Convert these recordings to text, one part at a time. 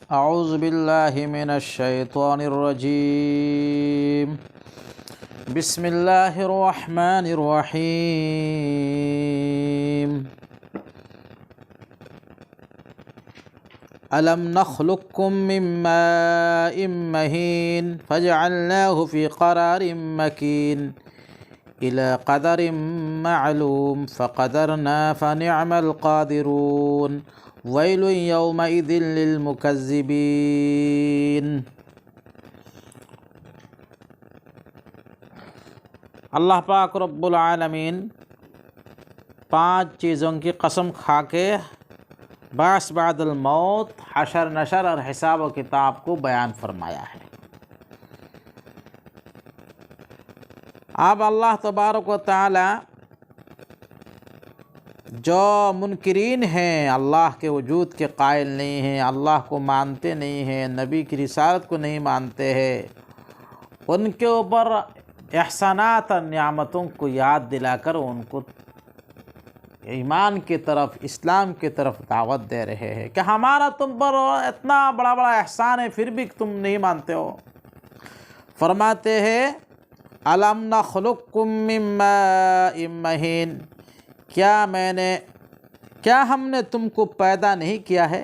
اعوذ باللہ من الشیطان الرجیم بسم اللہ الرحمن الرحیم الم نخلقکم من ماء مہین فجعلناہ فی قرار مکین الى قدر معلوم فقدرنا فنعم القادرون ویل یومئذ للمکذبین۔ اللہ پاک رب العالمین 5 چیزوں کی قسم کھا کے بعث بعد الموت، حشر نشر اور حساب و کتاب کو بیان فرمایا ہے۔ اب اللہ تبارک و تعالی جو منکرین ہیں، اللہ کے وجود کے قائل نہیں ہیں، اللہ کو مانتے نہیں ہیں، نبی کی رسالت کو نہیں مانتے ہیں، ان کے اوپر احسانات اور نعمتوں کو یاد دلا کر ان کو ایمان کی طرف، اسلام کی طرف دعوت دے رہے ہیں کہ ہمارا تم پر اتنا بڑا بڑا احسان ہے پھر بھی تم نہیں مانتے ہو۔ فرماتے ہیں الم نخلقکم من ماء مہین، کیا ہم نے تم کو پیدا نہیں کیا ہے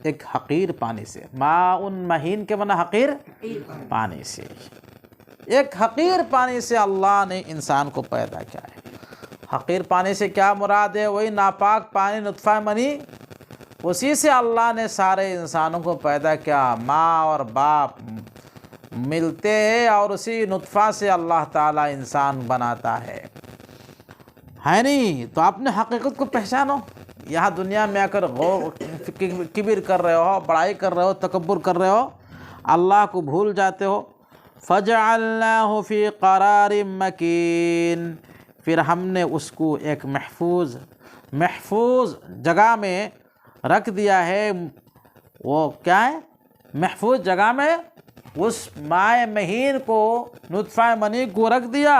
ایک حقیر پانی سے؟ ماء مہین کے معنی حقیر پانی سے، ایک حقیر پانی سے اللہ نے انسان کو پیدا کیا ہے۔ حقیر پانی سے کیا مراد ہے؟ وہی ناپاک پانی، نطفہ منی، اسی سے اللہ نے سارے انسانوں کو پیدا کیا۔ ماں اور باپ ملتے ہیں اور اسی نطفہ سے اللہ تعالیٰ انسان بناتا ہے نہیں؟ تو اپنے حقیقت کو پہچانو۔ یہاں دنیا میں آ کر کبر کر رہے ہو، بڑائی کر رہے ہو، تکبر کر رہے ہو، اللہ کو بھول جاتے ہو۔ فَجَعَلْنَاهُ فِي قَرَارٍ مَكِينٍ، پھر ہم نے اس کو ایک محفوظ جگہ میں رکھ دیا ہے۔ وہ کیا ہے؟ محفوظ جگہ میں اس مائع مہین کو، نطفہ منی کو رکھ دیا،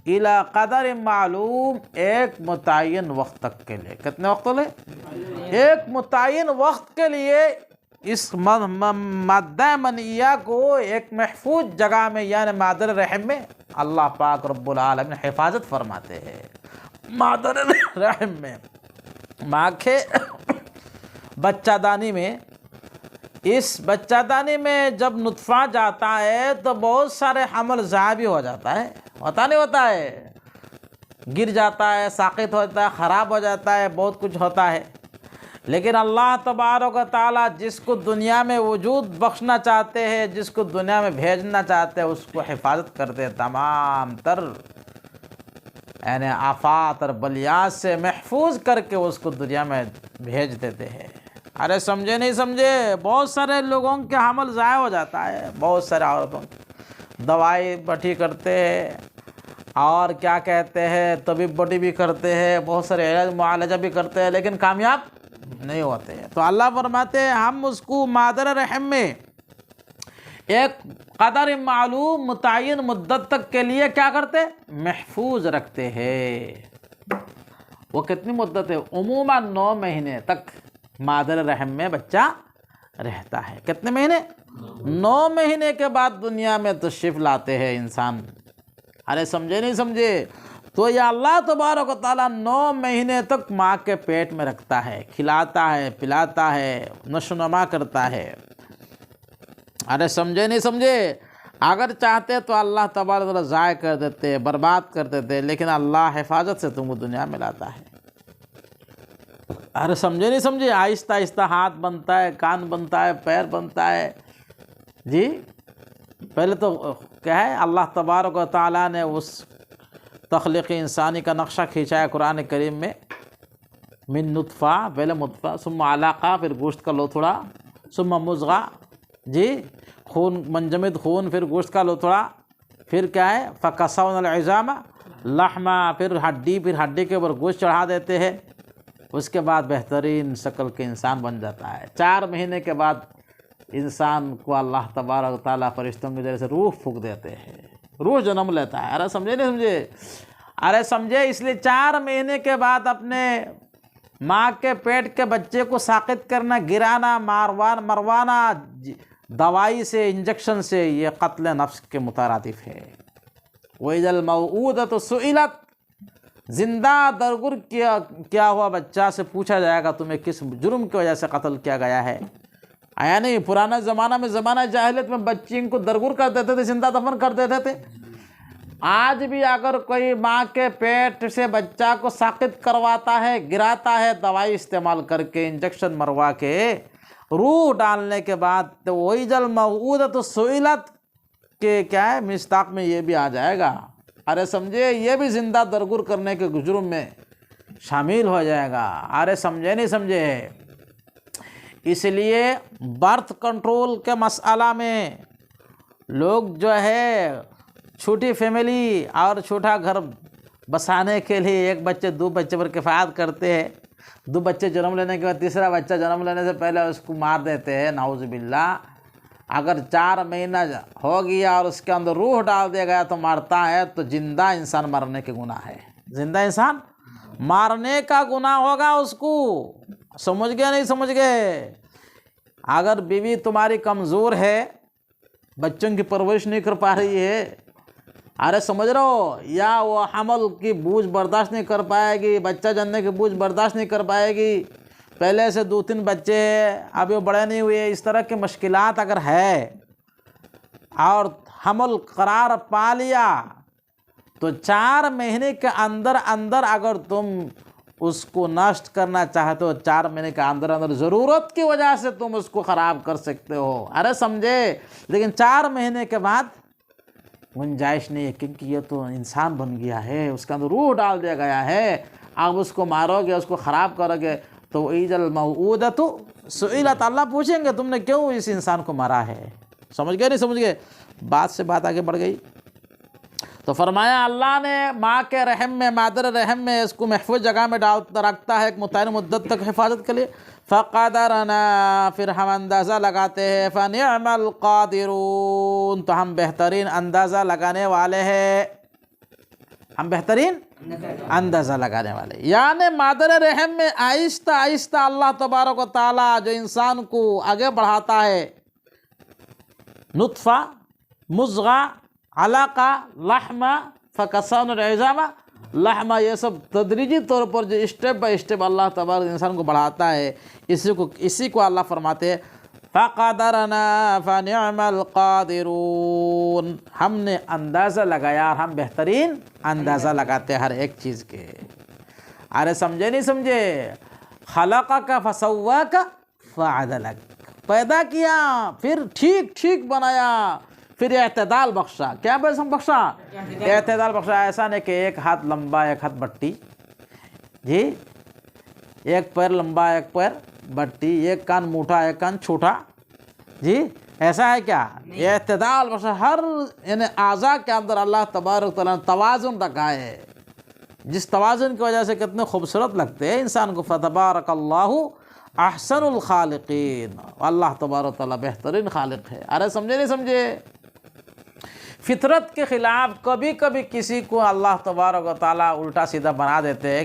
اِلَى قدر معلوم، ایک متعین وقت تک کے لیے۔ کتنے وقت لے؟ ایک متعین وقت کے لیے اس مادہ منیہ کو ایک محفوظ جگہ میں، یعنی مادر رحم میں اللہ پاک رب العالمین حفاظت فرماتے ہیں۔ مادر رحم میں، ماں کے بچہ دانی میں، اس بچہ دانی میں جب نطفہ جاتا ہے تو بہت سارے حمل ضائع بھی ہو جاتا ہے، ہوتا نہیں ہوتا ہے؟ گر جاتا ہے، ساقط ہوتا ہے، خراب ہو جاتا ہے، بہت کچھ ہوتا ہے۔ لیکن اللہ تبارک و تعالیٰ جس کو دنیا میں وجود بخشنا چاہتے ہیں، جس کو دنیا میں بھیجنا چاہتے ہیں، اس کو حفاظت کرتے ہیں، تمام تر یعنی آفات اور بلیات سے محفوظ کر کے اس کو دنیا میں بھیج دیتے ہیں۔ ارے سمجھے نہیں سمجھے؟ بہت سارے لوگوں کے حمل ضائع ہو جاتا ہے، بہت سارے عورتوں دوائی بٹھی کرتے ہیں اور کیا کہتے ہیں طبیب بٹی بھی کرتے ہیں، بہت سارے علاج معالجہ بھی کرتے ہیں، لیکن کامیاب نہیں ہوتے ہیں۔ تو اللہ فرماتے ہیں ہم اس کو مادر رحم میں ایک قدر معلوم متعین مدت تک کے لیے کیا کرتے؟ محفوظ رکھتے ہیں۔ وہ کتنی مدت ہے؟ عموماً 9 مہینے تک مادر رحم میں بچہ رہتا ہے۔ کتنے مہینے؟ 9 مہینے کے بعد دنیا میں تشریف لاتے ہیں انسان۔ ارے سمجھے نہیں سمجھے؟ تو یہ اللہ تبارک و تعالیٰ 9 مہینے تک ماں کے پیٹ میں رکھتا ہے، کھلاتا ہے، پلاتا ہے، نشو و نما کرتا ہے۔ ارے سمجھے نہیں سمجھے؟ اگر چاہتے تو اللہ تبارک و تعالیٰ ضائع کر دیتے، برباد کر دیتے، لیکن اللہ حفاظت سے تم کو دنیا میں لاتا ہے۔ ارے سمجھے نہیں سمجھے؟ آہستہ آہستہ ہاتھ بنتا ہے، کان بنتا ہے، پیر بنتا ہے۔ جی پہلے تو کیا ہے؟ اللہ تبارک و تعالیٰ نے اس تخلیق انسانی کا نقشہ کھینچا ہے قرآن کریم میں۔ من نطفہ، پہلے نطفہ، ثم علاقہ، پھر گوشت کا لوتھڑا، ثم مضغہ، جی خون، منجمد خون، پھر گوشت کا لوتھڑا، پھر کیا ہے؟ فکسونا العظام لحما، پھر ہڈی کے اوپر گوشت چڑھا دیتے ہیں۔ اس کے بعد بہترین شکل کے انسان بن جاتا ہے۔ 4 مہینے کے بعد انسان کو اللہ تبارک و تعالیٰ فرشتوں کے ذریعے سے روح پھونک دیتے ہیں، روح جنم لیتا ہے۔ ارے سمجھے نہیں سمجھے؟ ارے سمجھے؟ اس لیے 4 مہینے کے بعد اپنے ماں کے پیٹ کے بچے کو ساقط کرنا، گرانا، مروانا دوائی سے، انجیکشن سے، یہ قتل نفس کے مترادف ہے۔ وَإِذَا الْمَوْءُودَةُ سُئِلَتْ، زندہ درگور کیا ہوا بچہ سے پوچھا جائے گا تمہیں کس جرم کی وجہ سے قتل کیا گیا ہے۔ آیا نہیں؟ پرانا زمانہ میں، زمانہ جاہلیت میں بچین کو درگور کر دیتے تھے، زندہ دفن کر دیتے تھے۔ آج بھی اگر کوئی ماں کے پیٹ سے بچہ کو ساقط کرواتا ہے، گراتا ہے دوائی استعمال کر کے، انجیکشن مروا کے، روح ڈالنے کے بعد، تو وَإِذَا الْمَوْءُودَةُ سُئِلَتْ کہ کیا ہے مصداق میں یہ بھی آ جائے گا۔ ارے سمجھے، یہ بھی زندہ درگور کرنے کے جرم میں شامل ہو جائے گا۔ ارے سمجھے نہیں سمجھے؟ اس لیے برتھ کنٹرول کے مسئلہ میں لوگ جو ہے چھوٹی فیملی اور چھوٹا گھر بسانے کے لیے ایک بچے 2 بچے پر کفایت کرتے ہیں۔ 2 بچے جنم لینے کے بعد تیسرا بچہ جنم لینے سے پہلے اس کو مار دیتے ہیں، نعوذ باللہ۔ اگر 4 مہینہ ہو گیا اور اس کے اندر روح ڈال دیا گیا تو مارتا ہے، تو زندہ انسان مرنے کے گناہ ہے، زندہ انسان مارنے کا گناہ ہوگا اس کو۔ سمجھ گئے نہیں سمجھ گئے؟ اگر بیوی تمہاری کمزور ہے، بچوں کی پرورش نہیں کر پا رہی ہے، ارے سمجھ رہے ہو، یا وہ حمل کی بوجھ برداشت نہیں کر پائے گی، بچہ جننے کی بوجھ برداشت نہیں کر پائے گی، پہلے سے 2-3 بچے ہیں، ابھی وہ بڑے نہیں ہوئے، اس طرح کی مشکلات اگر ہے اور حمل قرار پا لیا، تو 4 مہینے کے اندر اگر تم اس کو نشٹ کرنا چاہتے ہو، 4 مہینے کے اندر ضرورت کی وجہ سے تم اس کو خراب کر سکتے ہو، ارے سمجھے، لیکن 4 مہینے کے بعد گنجائش نہیں ہے، کیونکہ یہ تو انسان بن گیا ہے، اس کے اندر روح ڈال دیا گیا ہے، اب اس کو مارو گے، اس کو خراب کرو گے تو وَإِذَا الْمَوْءُودَةُ سُئِلَتْ، اللہ پوچھیں گے تم نے کیوں اس انسان کو مارا ہے۔ سمجھ گئے نہیں سمجھ گئے؟ بات سے بات آگے بڑھ گئی۔ تو فرمایا اللہ نے ماں کے رحم میں، مادر رحم میں اس کو محفوظ جگہ میں رکھتا ہے ایک متعین مدت تک حفاظت کے لیے۔ فَقَدَرْنَا، پھر ہم اندازہ لگاتے ہیں، فَنِعْمَ الْقَادِرُونَ، تو ہم بہترین اندازہ لگانے والے ہیں، ہم بہترین اندازہ لگانے والے، یعنی مادر رحم میں آہستہ آہستہ اللہ تبارک و تعالیٰ جو انسان کو آگے بڑھاتا ہے، نطفہ، مضغہ، علاقہ، لحمہ، فکسان العظام، لحمہ، یہ سب تدریجی طور پر جو اسٹیپ بائی اسٹیپ اللہ تبارک انسان کو بڑھاتا ہے، اسی کو اللہ فرماتے ہیں فَقَدَرْنَا فَنِعْمَ الْقَادِرُونَ، ہم نے اندازہ لگایا اور ہم بہترین اندازہ لگاتے ہیں ہر ایک چیز کے۔ ارے سمجھے نہیں سمجھے؟ خَلَقَكَ فَسَوَّاكَ فَعَدَلَكَ، پیدا کیا پھر ٹھیک ٹھیک بنایا، پھر اعتدال بخشا۔ کیا بخشا؟ اعتدال بخشا۔ ایسا نہیں کہ ایک ہاتھ لمبا ایک ہاتھ بٹی، جی، ایک پیر لمبا ایک پیر بٹی، ایک کان موٹا ایک کان چھوٹا، جی، ایسا ہے کیا؟ اعتدال بخشا، ہر یعنی اعضاء کے اندر اللہ تبارک تعالیٰ نے توازن رکھا ہے، جس توازن کی وجہ سے کتنے خوبصورت لگتے ہیں انسان کو۔ فتبارک اللہ احسن الخالقین، اللہ تبارک تعالیٰ بہترین خالق ہے۔ ارے سمجھے نہیں سمجھے؟ فطرت کے خلاف کبھی کبھی کسی کو اللہ تبارک و تعالیٰ الٹا سیدھا بنا دیتے ہیں،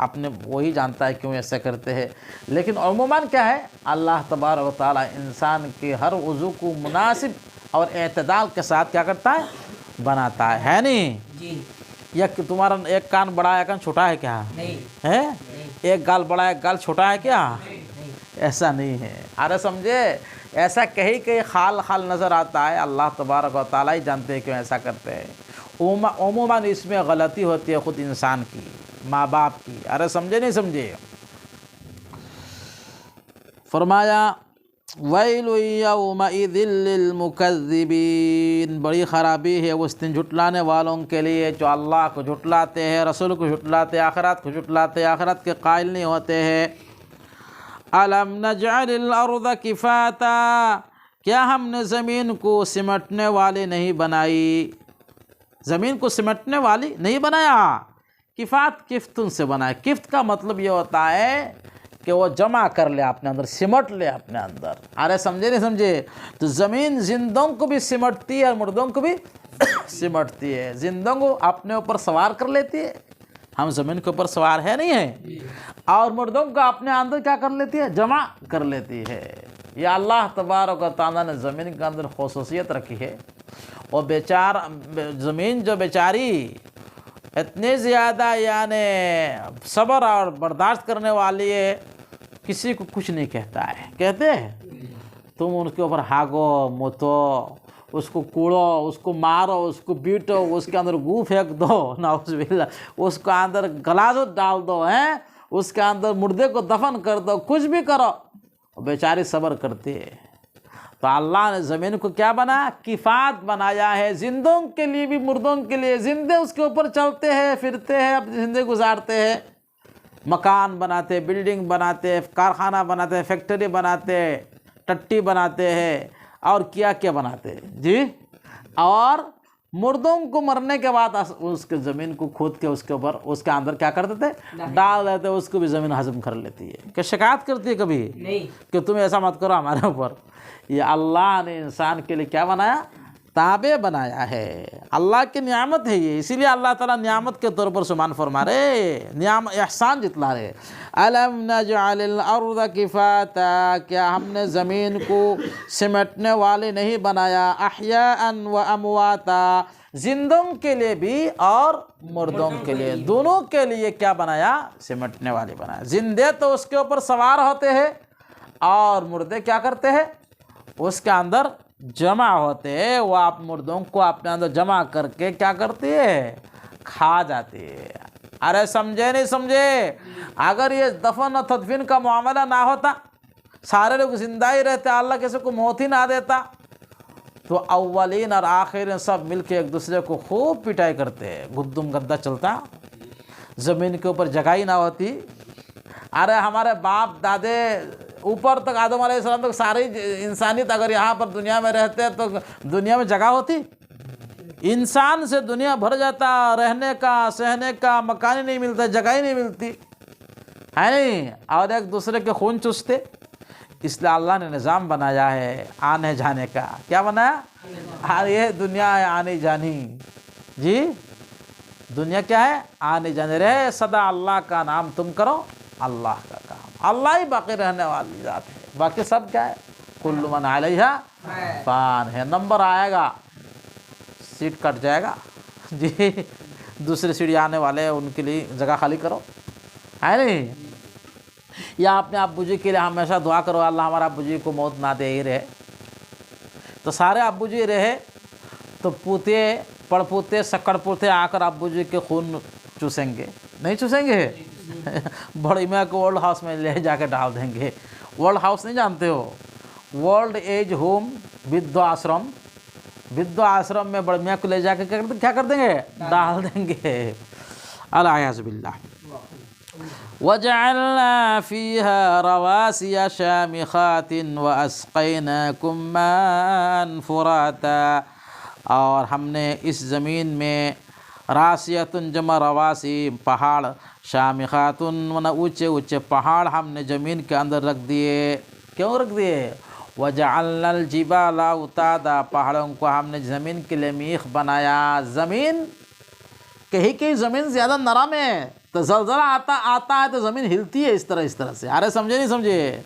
آپ نے وہی جانتا ہے کیوں ایسا کرتے ہیں، لیکن عموماً کیا ہے، اللہ تبارک و تعالیٰ انسان کے ہر عضو کو مناسب اور اعتدال کے ساتھ کیا کرتا ہے، بناتا ہے نہیں؟ جی، یا کہ تمہارا ایک کان بڑا ہے ایک کان چھوٹا ہے کیا ہے؟ ایک گال بڑا ہے ایک گال چھوٹا ہے کیا؟ ایسا نہیں ہے۔ ارے سمجھے؟ ایسا کہیں خال نظر آتا ہے، اللہ تبارک و تعالیٰ ہی جانتے ہیں کیوں ایسا کرتے ہیں۔ عموماً اس میں غلطی ہوتی ہے خود انسان کی، ماں باپ کی۔ ارے سمجھے نہیں سمجھے؟ فرمایا وَيْلٌ يَوْمَئِذٍ لِّلْمُكَذِّبِينَ، بڑی خرابی ہے اس دن جھٹلانے والوں کے لیے جو اللہ کو جھٹلاتے ہیں، رسول کو جھٹلاتے، آخرت کو جھٹلاتے، آخرت کے قائل نہیں ہوتے ہیں۔ أَلَمْ نَجْعَلِ الْأَرْضَ كِفَاتًا، کیا ہم نے زمین کو سمٹنے والی نہیں بنائی؟ زمین کو سمٹنے والی نہیں بنایا، کفات کفتن سے بنایا۔ کفت کا مطلب یہ ہوتا ہے کہ وہ جمع کر لے اپنے اندر، سمٹ لے اپنے اندر۔ ارے سمجھے نہیں سمجھے؟ تو زمین زندوں کو بھی سمٹتی ہے اور مردوں کو بھی سمٹتی ہے، زندوں کو اپنے اوپر سوار کر لیتی ہے، ہم زمین کے اوپر سوار ہے نہیں ہیں، اور مردوں کو اپنے اندر کیا کر لیتی ہے؟ جمع کر لیتی ہے۔ یہ اللہ تبارک و تعالیٰ نے زمین کے اندر خصوصیت رکھی ہے۔ وہ زمین جو بیچاری اتنے زیادہ یعنی صبر اور برداشت کرنے والی ہے، کسی کو کچھ نہیں کہتا ہے۔ کہتے ہیں تم ان کے اوپر ہاگو موتو، اس کو کوڑو، اس کو مارو، اس کو بیٹو، اس کے اندر گو پھینک دو، نعوذ باللہ، اس کو اندر غلاظت ڈال دو، اس کے اندر مردے کو دفن کر دو، کچھ بھی کرو، بیچاری صبر کرتی ہے۔ تو اللہ نے زمین کو کیا بنایا؟ کفایت بنایا ہے، زندوں کے لیے بھی مردوں کے لیے۔ زندے اس کے اوپر چلتے ہیں، پھرتے ہیں، اپنی زندگی گزارتے ہیں، مکان بناتے، بلڈنگ بناتے، کارخانہ بناتے، فیکٹری بناتے، ٹٹی بناتے ہیں، اور کیا کیا بناتے ہیں جی۔ اور مردوں کو مرنے کے بعد اس کے زمین کو کھود کے اس کے اوپر اس کے اندر کیا کر دیتے؟ ڈال دیتے، اس کو بھی زمین ہضم کر لیتی ہے۔ کہ شکایت کرتی ہے کبھی کہ تم ایسا مت کرو ہمارے اوپر؟ یہ اللہ نے انسان کے لیے کیا بنایا؟ تابع بنایا ہے۔ اللہ کی نعمت ہے یہ، اسی لیے اللہ تعالیٰ نعمت کے طور پر سبحان فرما رہے، احسان جتلا رہے۔ الم نجعل الارض کفاتا، کیا ہم نے زمین کو سمیٹنے والے نہیں بنایا؟ احیاء و امواتا، زندوں کے لیے بھی اور مردوں کے لیے، دونوں کے لیے کیا بنایا؟ سمیٹنے والے بنایا۔ زندے تو اس کے اوپر سوار ہوتے ہیں، اور مردے کیا کرتے ہیں؟ اس کے اندر جمع ہوتے ہیں۔ وہ آپ مردوں کو اپنے اندر جمع کر کے کیا کرتی ہے؟ کھا جاتی ہے۔ ارے سمجھے نہیں سمجھے؟ اگر یہ دفن و تدفین کا معاملہ نہ ہوتا، سارے لوگ زندہ ہی رہتے، اللہ کسی کو موت ہی نہ دیتا، تو اولین اور آخرین سب مل کے ایک دوسرے کو خوب پٹائی کرتے، گدم گدا چلتا، زمین کے اوپر جگہ ہی نہ ہوتی۔ ارے ہمارے باپ دادے اوپر تک آدم علیہ السلام تک ساری انسانیت اگر یہاں پر دنیا میں رہتے تو دنیا میں جگہ ہوتی؟ انسان سے دنیا بھر جاتا، رہنے کا سہنے کا مکان ہی نہیں ملتا، جگہ ہی نہیں ملتی ہے نہیں، اور ایک دوسرے کے خون چوستے۔ اس لیے اللہ نے نظام بنایا ہے آنے جانے کا۔ کیا بنایا؟ یہ دنیا ہے آنے جانی جی، دنیا کیا ہے؟ آنے جانے رہے، صدا اللہ کا نام تم کرو، اللہ کا کام، اللہ ہی باقی رہنے والی ذات ہے، باقی سب کیا ہے؟ کل من علیہا فان ہے۔ نمبر آئے گا، سیٹ کٹ جائے گا جی، دوسری سیڑھی آنے والے ہیں، ان کے لیے جگہ خالی کرو، ہے نہیں؟ یا اپنے ابو جی کے لیے ہمیشہ دعا کرو اللہ ہمارا ابو جی کو موت نہ دے ہی رہے۔ تو سارے ابو جی رہے تو پوتے پڑ پوتے سکڑ پوتے آ کر ابو جی کے خون چوسیں گے؟ نہیں چوسیں گے؟ بڑی میاں کو ورلڈ ہاؤس میں لے جا کے ڈال دیں گے۔ ورلڈ ہاؤس نہیں جانتے ہو؟ ورلڈ ایج ہوم ودھ آشرم، ودھ آشرم میں بڑی میاں کو لے جا کے کیا کر دیں گے؟ ڈال دیں گے۔ الیاذ باللہ۔ وَجَعَلْنَا فِيهَا رَوَاسِيَ شَامِخَاتٍ وَأَسْقَيْنَاكُم مَّاءً فُرَاتًا، اور ہم نے اس زمین میں راسیتن جمع رواسی پہاڑ، شامخاتن ورنہ اونچے اونچے پہاڑ ہم نے زمین کے اندر رکھ دیے۔ کیوں رکھ دیے؟ وَجَعَلْنَا الْجِبَالَ أَوْتَادًا، پہاڑوں کو ہم نے زمین کے لیے میخ بنایا۔ زمین کہیں زمین زیادہ نرم ہے تو زلزلہ آتا ہے تو زمین ہلتی ہے اس طرح سے۔ ارے سمجھے نہیں سمجھے؟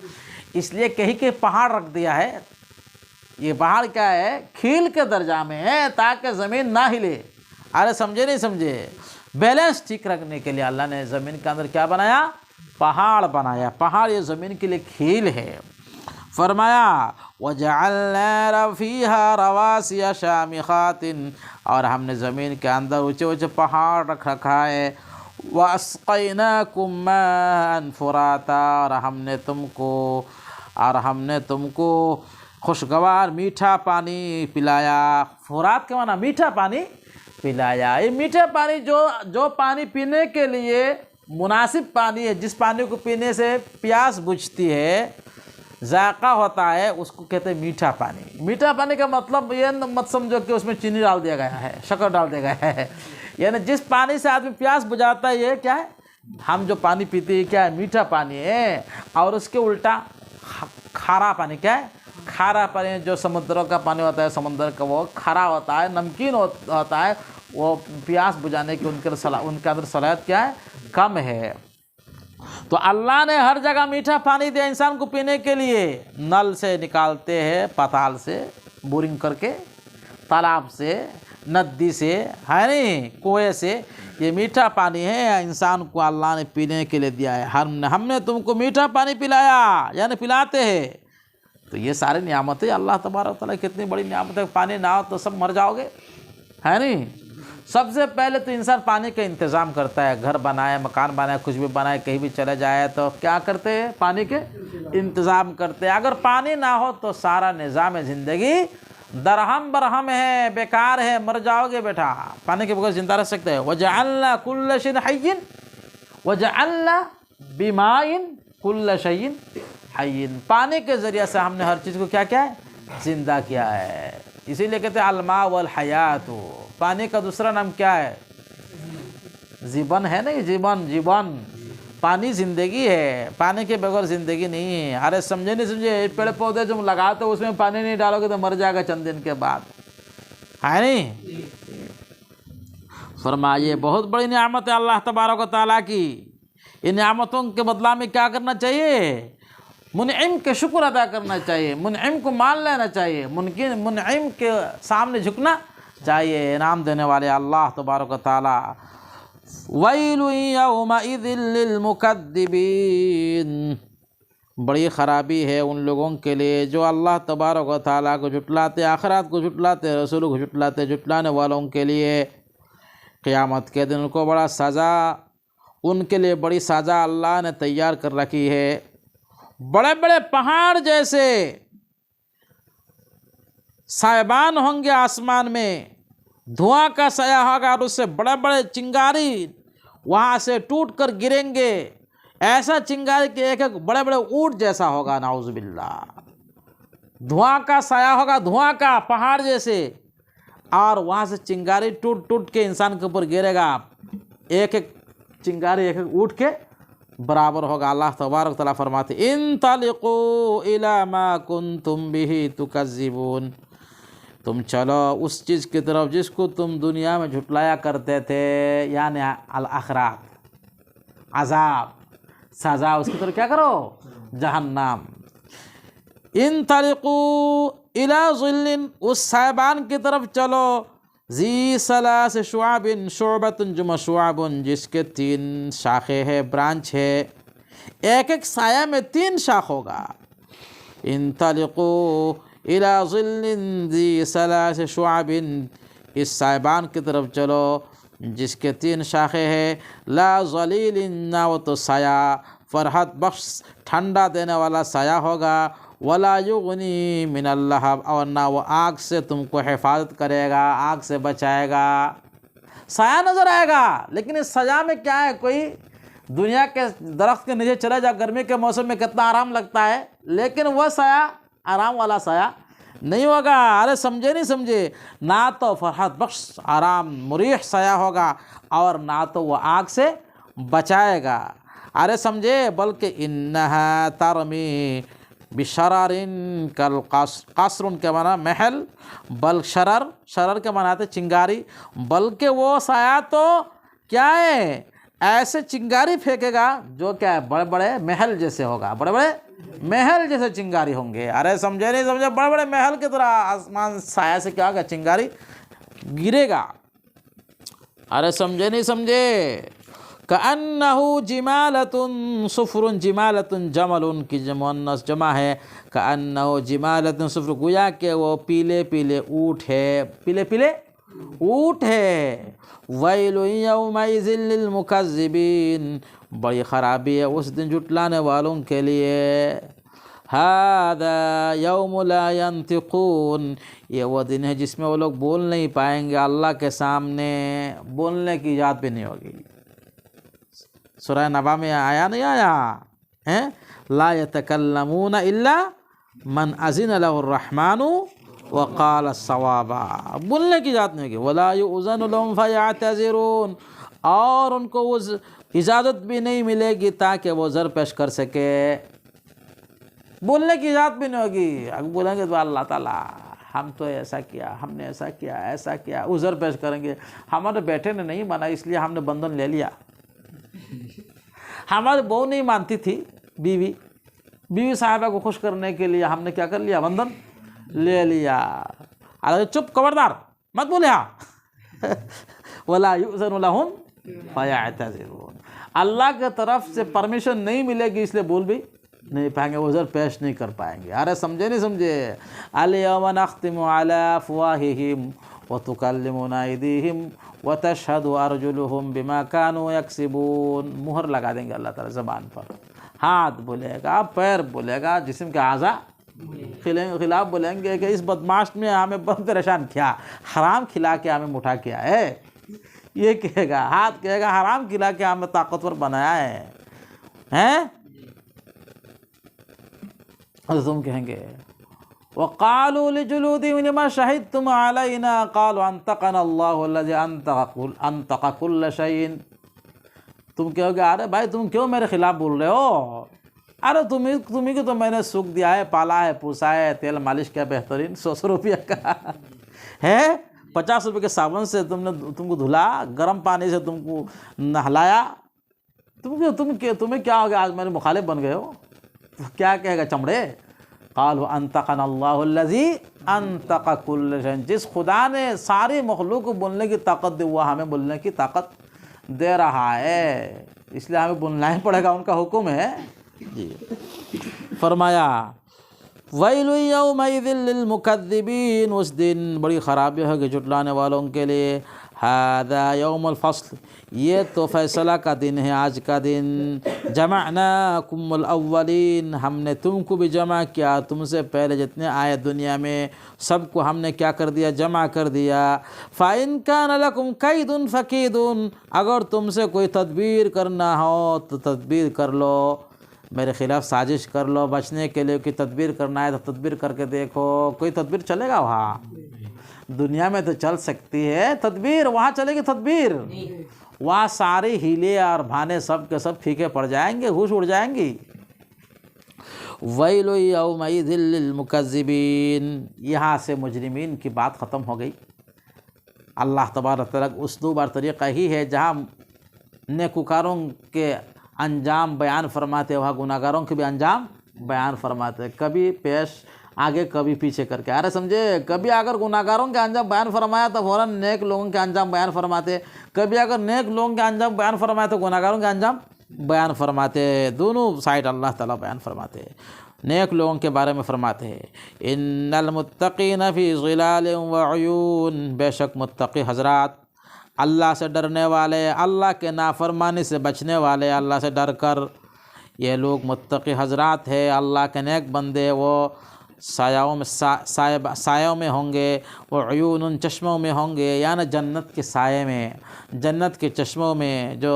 اس لیے کہیں پہاڑ رکھ دیا ہے۔ یہ پہاڑ کیا ہے؟ کھیل کے درجہ میں ہے تاکہ زمین نہ ہلے۔ ارے سمجھے نہیں سمجھے؟ بیلنس ٹھیک رکھنے کے لیے اللہ نے زمین کے اندر کیا بنایا؟ پہاڑ بنایا۔ پہاڑ یہ زمین کے لیے کھیل ہے۔ فرمایا وَجَعَلْنَا فِيهَا رَوَاسِيَ شَامِخَاتٍ، اور ہم نے زمین کے اندر اونچے اونچے پہاڑ رکھ رکھا ہے۔ وَأَسْقَيْنَاكُم مَّاءً فُرَاتًا، اور ہم نے تم کو خوشگوار میٹھا پانی پلایا۔ فرات کے معنی میٹھا پانی پلایا۔ یہ میٹھا پانی جو پانی پینے کے لیے مناسب پانی ہے، جس پانی کو پینے سے پیاس بجھتی ہے، ذائقہ ہوتا ہے، اس کو کہتے ہیں میٹھا پانی۔ میٹھا پانی کا مطلب یہ مت سمجھو کہ اس میں چینی ڈال دیا گیا ہے، شکر ڈال دیا گیا ہے، یعنی جس پانی سے آدمی پیاس بجھاتا ہے، یہ کیا ہے؟ ہم جو پانی پیتے ہیں کیا ہے؟ میٹھا پانی ہے۔ اور اس کے الٹا کھارا پانی کیا ہے؟ کھارا پانی جو سمندروں کا پانی ہوتا ہے، سمندر کا وہ کھارا ہوتا ہے، نمکین ہوتا ہے، وہ پیاس بجھانے کی ان کے اندر صلاحیت کیا ہے؟ کم ہے۔ تو اللہ نے ہر جگہ میٹھا پانی دیا انسان کو پینے کے لیے، نل سے نکالتے ہیں، پتال سے بورنگ کر کے، تالاب سے، ندی سے، ہے نہیں، کنویں سے، یہ میٹھا پانی ہے انسان کو اللہ نے پینے کے لیے دیا ہے۔ ہم نے تم کو میٹھا پانی پلایا، یعنی پلاتے ہیں۔ تو یہ ساری نعمتیں اللہ تبارک و تعالیٰ کتنی بڑی نعمت ہے۔ پانی نہ ہو تو سب مر جاؤ گے، ہے نہیں۔ سب سے پہلے تو انسان پانی کا انتظام کرتا ہے، گھر بنائے، مکان بنائے، کچھ بھی بنائے، کہیں بھی چلے جائے تو کیا کرتے ہیں؟ پانی کے انتظام کرتے ہیں۔ اگر پانی نہ ہو تو سارا نظام زندگی درہم برہم ہے، بیکار ہے، مر جاؤ گے بیٹا۔ پانی کے بغیر زندہ رہ سکتے ہیں؟ وَجَعَلْنَا كُلَّ شَيْءٍ حَيٍّ وَجَعَلْنَا بِمَاءٍ كُلَّ شَيْءٍ حَيٍّ، پانی کے ذریعے سے ہم نے ہر چیز کو کیا کیا ہے؟ زندہ کیا ہے۔ اسی لیے کہتے ہیں الماء والحیات، پانی کا دوسرا نام کیا ہے؟ جیون ہے نہیں، جیون، پانی زندگی ہے، پانی کے بغیر زندگی نہیں ہے۔ ارے سمجھے نہیں سمجھے؟ پیڑ پودے جو لگاتے ہو اس میں پانی نہیں ڈالو گے تو مر جائے گا چند دن کے بعد، ہے نہیں۔ فرمائیے بہت بڑی نعمت ہے اللہ تبارک و تعالیٰ کی۔ ان نعمتوں کے بدلہ میں کیا کرنا چاہیے؟ منعم کے شکر ادا کرنا چاہیے، منعم کو مان لینا چاہیے، منعم کے سامنے جھکنا چاہیے، انعام دینے والے اللہ تبارک و تعالیٰ۔ وَيْلٌ يَوْمَئِذٍ لِّلْمُكَذِّبِينَ، بڑی خرابی ہے ان لوگوں کے لیے جو اللہ تبارک و تعالیٰ کو جھٹلاتے، آخرات کو جھٹلاتے، رسول کو جھٹلاتے، جھٹلانے والوں کے لیے قیامت کے دن کو بڑا سزا، ان کے لیے بڑی سزا اللہ نے تیار کر رکھی ہے۔ بڑے بڑے پہاڑ جیسے سائبان ہوں گے آسمان میں، دھواں کا سایہ ہوگا اور اس سے بڑے بڑے چنگاری وہاں سے ٹوٹ کر گریں گے، ایسا چنگاری کہ ایک ایک بڑے بڑے اونٹ جیسا ہوگا، نعوذ باللہ۔ دھواں کا سایہ ہوگا، دھواں کا پہاڑ جیسے، اور وہاں سے چنگاری ٹوٹ ٹوٹ کے انسان کے اوپر گرے گا، ایک ایک چنگاری ایک ایک اونٹ کے برابر ہوگا۔ اللہ تبارک تعالیٰ فرماتے انطلقوا الی ما کنتم بہ تکذبون، تم چلو اس چیز کی طرف جس کو تم دنیا میں جھٹلایا کرتے تھے، یعنی الاخرات، عذاب، سزا، اس کی طرف کیا کرو؟ جہنم۔ انطلقوا الی ظل، اس سائبان کی طرف چلو، ذی ثلاث شعب، شعبۃ جمع شعب، جس کے 3 شاخیں ہیں، برانچ ہے، ایک ایک سایہ میں 3 شاخ ہوگا۔ انطلقوا الی ظل ذی ثلاث شعب، اس سائبان کی طرف چلو جس کے 3 شاخیں ہیں، لا ظلیل، نہ وہ تو سایہ فرحت بخش ٹھنڈا دینے والا سایہ ہوگا، ولا یغنی من اللہب، اور نہ وہ آگ سے تم کو حفاظت کرے گا، آگ سے بچائے گا۔ سایہ نظر آئے گا لیکن اس سایہ میں کیا ہے؟ کوئی دنیا کے درخت کے نیچے چلے جا، گرمی کے موسم میں کتنا آرام لگتا ہے، لیکن وہ سایہ آرام والا سایہ نہیں ہوگا۔ ارے سمجھے نہیں سمجھے؟ نہ تو فرحت بخش آرام مریح سایہ ہوگا اور نہ تو وہ آگ سے بچائے گا۔ ارے سمجھے؟ بلکہ انہا ترمی بشرر کالقصر، قصر کے معنی محل، بل شرر کے معنی آتے چنگاری، بلکہ وہ سایہ تو کیا ہے؟ ایسے چنگاری پھینکے گا جو کیا ہے؟ بڑے بڑے محل جیسے ہوگا، بڑے بڑے محل جیسے چنگاری ہوں گے۔ ارے سمجھے نہیں سمجھے؟ بڑے بڑے محل کی طرح آسمان سایہ سے کیا ہوگا؟ چنگاری گرے گا۔ ارے سمجھے نہیں سمجھے؟ كأنه جمالة صفر، جمالة جمل کی مؤنث جمع ہے، كأنه جمالة صفر، گویا کہ وہ پیلے پیلے اونٹ ہے، پیلے پیلے اونٹ ہے۔ ویل یومئذ للمکذبین، بڑی خرابی ہے اس دن جھٹلانے والوں کے لیے۔ هذا یوم لا ينطقون، یہ وہ دن ہے جس میں وہ لوگ بول نہیں پائیں گے، اللہ کے سامنے بولنے کی اجازت بھی نہیں ہوگی۔ سورہ نبا میں آیا نہیں آیا ہے؟ لا يتکلمون الا من اذن له الرحمن وقال صوابا، بولنے کی اجازت نہیں ہوگی۔ ولا يؤذن لهم فيعتذرون، اور ان کو وہ اجازت بھی نہیں ملے گی تاکہ وہ عذر پیش کر سکے، بولنے کی اجازت بھی نہیں ہوگی۔ اگر بولیں گے تو اللہ تعالیٰ ہم تو ایسا کیا، ہم نے ایسا کیا، عذر پیش کریں گے، ہمارے بیٹے نے نہیں مانا اس لیے ہم نے بندھن لے لیا، ہماری بہو نہیں مانتی تھی، بیوی صاحبہ کو خوش کرنے کے لیے ہم نے کیا کر لیا، بندھن لے لیا۔ اللہ چپ، خبردار مت بولے ہاں وَلَا يُؤْذَنُ لَهُمْ فَيَعْتَذِرُونَ، اللہ کے طرف سے پرمیشن نہیں ملے گی اس لیے بول بھی نہیں پائیں گے، عذر پیش نہیں کر پائیں گے۔ ارے سمجھے نہیں سمجھے؟ الْيَوْمَ نَخْتِمُ عَلَىٰ أَفْوَاهِهِمْ وَتُكَلِّمُنَا أَيْدِيهِمْ وَتَشْهَدُ أَرْجُلُهُم بِمَا كَانُوا يَكْسِبُونَ، مہر لگا دیں گے اللہ تعالیٰ زبان پر، ہاتھ بولے گا، پیر بولے گا، جسم کے اعضاء خلاف بولیں گے کہ اس بدماش میں ہمیں بہت پریشان کیا، حرام کھلا کے ہمیں موٹا کیا ہے، یہ کہے گا، ہاتھ کہے گا حرام کھلا کے ہمیں طاقتور بنایا ہے، اور تم کہیں گے وَقَالُوا لِجُلُودِهِمْ لِمَا شَهِدْتُمْ عَلَيْنَا قَالُوا أَنطَقَنَا اللَّهُ الَّذِي أَنطَقَ كُلَّ شَيْءٍ، تم کہو گے ارے بھائی تم کیوں میرے خلاف بول رہے ہو، ارے تمہیں کو تو میں نے سکھ دیا ہے، پالا ہے، پوسا ہے، تیل مالش کیا بہترین 100 روپیہ کا ہے، 50 روپے کے صابن سے تم کو دھلا، گرم پانی سے تم کو نہلایا، تمہیں کیا ہو گیا، آج میرے مخالف بن گئے ہو، کیا کہے گا چمڑے؟ قالوا انطقنا اللہ الذی انطق کل شیء، جس خدا نے ساری مخلوق کو بولنے کی طاقت دی ہوا ہمیں بولنے کی طاقت دے رہا ہے، اس لیے ہمیں بولنا ہی پڑے گا، ان کا حکم ہے جی۔ فرمایا ویل یومئذ للمکذبین، اس دن بڑی خرابی ہوگی جھٹلانے والوں کے لیے، ھذا یوم الفصل، یہ تو فیصلہ کا دن ہے، آج کا دن، جمعناکم الاولین، ہم نے تم کو بھی جمع کیا، تم سے پہلے جتنے آئے دنیا میں سب کو ہم نے کیا کر دیا، جمع کر دیا، فَإِن كَانَ لَكُمْ كَيْدٌ فَكِيدٌ، اگر تم سے کوئی تدبیر کرنا ہو تو تدبیر کر لو، میرے خلاف سازش کر لو، بچنے کے لیے کوئی تدبیر کرنا ہے تو تدبیر کر کے دیکھو، کوئی تدبیر چلے گا وہاں؟ دنیا میں تو چل سکتی ہے تدبیر، وہاں چلے گی تدبیر؟ وہاں سارے ہیلے اور بہانے سب کے سب پھیکے پڑ جائیں گے، ہوش اڑ جائیں گی۔ ویل یومئذ للمکذبین، یہاں سے مجرمین کی بات ختم ہو گئی۔ اللہ تبارک تعالیٰ کا اسلوب اور طریقہ ہی ہے، جہاں نیکوکاروں کے انجام بیان فرماتے وہاں گناہگاروں کے بھی انجام بیان فرماتے، کبھی پیش آگے کبھی پیچھے کر کے، ارے سمجھے، کبھی اگر گناہگاروں کے انجام بیان فرمایا تو فوراً نیک لوگوں کے انجام بیان فرماتے، کبھی اگر نیک لوگوں کے انجام بیان فرمایا تو گناہگاروں کے انجام بیان فرماتے، دونوں سائڈ اللہ تعالیٰ بیان فرماتے، نیک لوگوں کے بارے میں فرماتے ہیں ان المتقین فی ظلال وعیون، بے شک متقی حضرات، اللہ سے ڈرنے والے، اللہ کے نافرمانی سے بچنے والے، اللہ سے ڈر کر، یہ لوگ متقی حضرات ہیں، اللہ کے نیک بندے، وہ سایوں میں ہوں گے، وہ عیون چشموں میں ہوں گے، یعنی جنت کے سائے میں، جنت کے چشموں میں، جو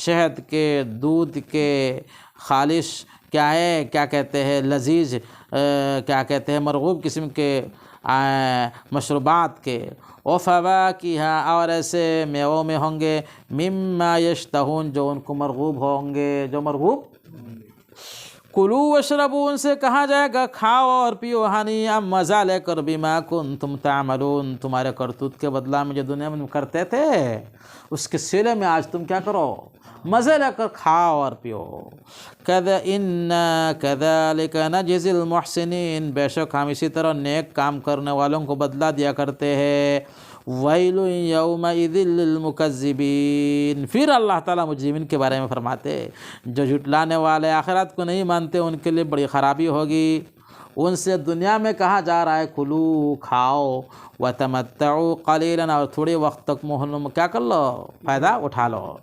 شہد کے، دودھ کے، خالص کیا ہے، کیا کہتے ہیں، لذیذ، کیا کہتے ہیں، مرغوب قسم کے مشروبات کے، وفواکہ، اور ایسے میووں میں ہوں گے، مما یشتہون، جو ان کو مرغوب ہوں گے، جو مرغوب، کلوا واشربوا، ان سے کہا جائے گا کھاؤ اور پیو، ہنیئا، مزہ لے کر، بما کنتم تعملون، تمہارے کرتوت کے بدلہ میں جو دنیا میں کرتے تھے اس کے صلے میں آج تم کیا کرو، مزے لے کر کھاؤ اور پیو۔ اِنَّا كَذَلِكَ نَجْزِي الْمُحْسِنِينَ، بے شک ہم اسی طرح نیک کام کرنے والوں کو بدلہ دیا کرتے ہیں۔ وَيْلٌ يَوْمَئِذٍ لِلْمُكَذِّبِينَ، پھر اللہ تعالیٰ مجرمین کے بارے میں فرماتے، جو جھٹلانے والے، آخرت کو نہیں مانتے، ان کے لیے بڑی خرابی ہوگی۔ ان سے دنیا میں کہا جا رہا ہے کھلو، کھاؤ، وَتَمَتَّعُوا قَلِيلًا، اور تھوڑے وقت تک کیا کر لو، فائدہ اٹھا لو،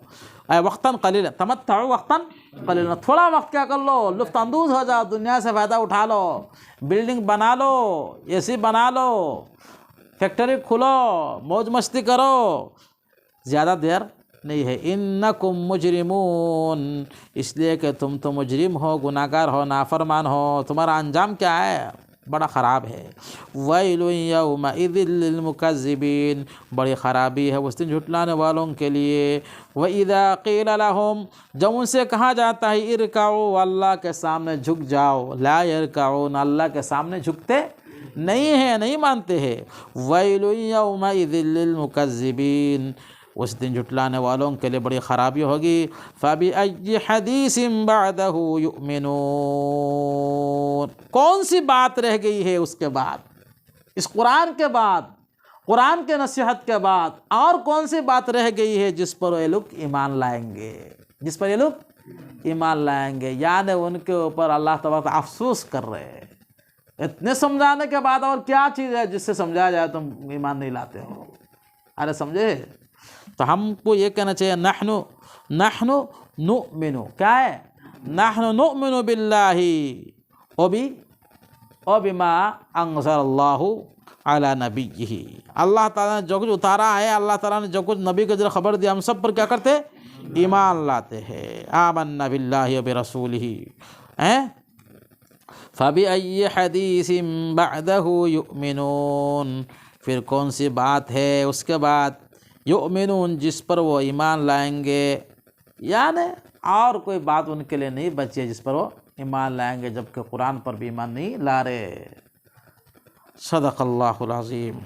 وقتاً قلیلا، تمتعوا وقتاً قلیلا، تھوڑا وقت کیا کر لو، لطف اندوز ہو جاؤ، دنیا سے فائدہ اٹھا لو، بلڈنگ بنا لو، اے سی بنا لو، فیکٹری کھلو، موج مستی کرو، زیادہ دیر نہیں ہے۔ انکم مجرمون، اس لیے کہ تم تو مجرم ہو، گناہگار ہو، نافرمان ہو، تمہارا انجام کیا ہے، بڑا خراب ہے۔ ویل یومئذ للمکذبین، بڑی خرابی ہے اس دن جھٹلانے والوں کے لیے۔ وَإِذَا قِيلَ لَهُمْ، جب ان سے کہا جاتا ہے ارکعوا، اللہ کے سامنے جھک جاؤ، لا یرکعون، اللہ کے سامنے جھکتے نہیں ہے، نہیں مانتے ہیں۔ ویل یومئذ للمکذبین، اس دن جھٹلانے والوں کے لیے بڑی خرابی ہوگی۔ فَبِأَيِّ حَدِيثٍ بَعْدَهُ يُؤْمِنُونَ، کون سی بات رہ گئی ہے اس کے بعد، اس قرآن کے بعد، قرآن کے نصیحت کے بعد اور کون سی بات رہ گئی ہے جس پر یہ لوگ ایمان لائیں گے، جس پر یہ لوگ ایمان لائیں گے؟ یعنی ان کے اوپر اللہ تبارک افسوس کر رہے ہیں، اتنے سمجھانے کے بعد اور کیا چیز ہے جس سے سمجھایا جائے تم ایمان نہیں لاتے ہو؟ ارے سمجھے؟ تو ہم کو یہ کہنا چاہیے نحن نؤمن، کیا ہے؟ نحن نؤمن باللہ وبما انزل اللہ علی نبیہ، اللہ تعالیٰ نے جو کچھ اتارا ہے، اللہ تعالیٰ نے جو کچھ نبی کے ذریعے خبر دیا، ہم سب پر کیا کرتے؟ ایمان لاتے ہیں۔ آمنا باللہ وبرسولہ، فَبِأَيِّ حَدِيثٍ بَعْدَهُ يُؤْمِنُونَ، پھر کون سی بات ہے اس کے بعد یؤمنون جس پر وہ ایمان لائیں گے؟ یعنی اور کوئی بات ان کے لیے نہیں بچی ہے جس پر وہ ایمان لائیں گے، جبکہ قرآن پر بھی ایمان نہیں لا رہے۔ صدق اللہ العظیم۔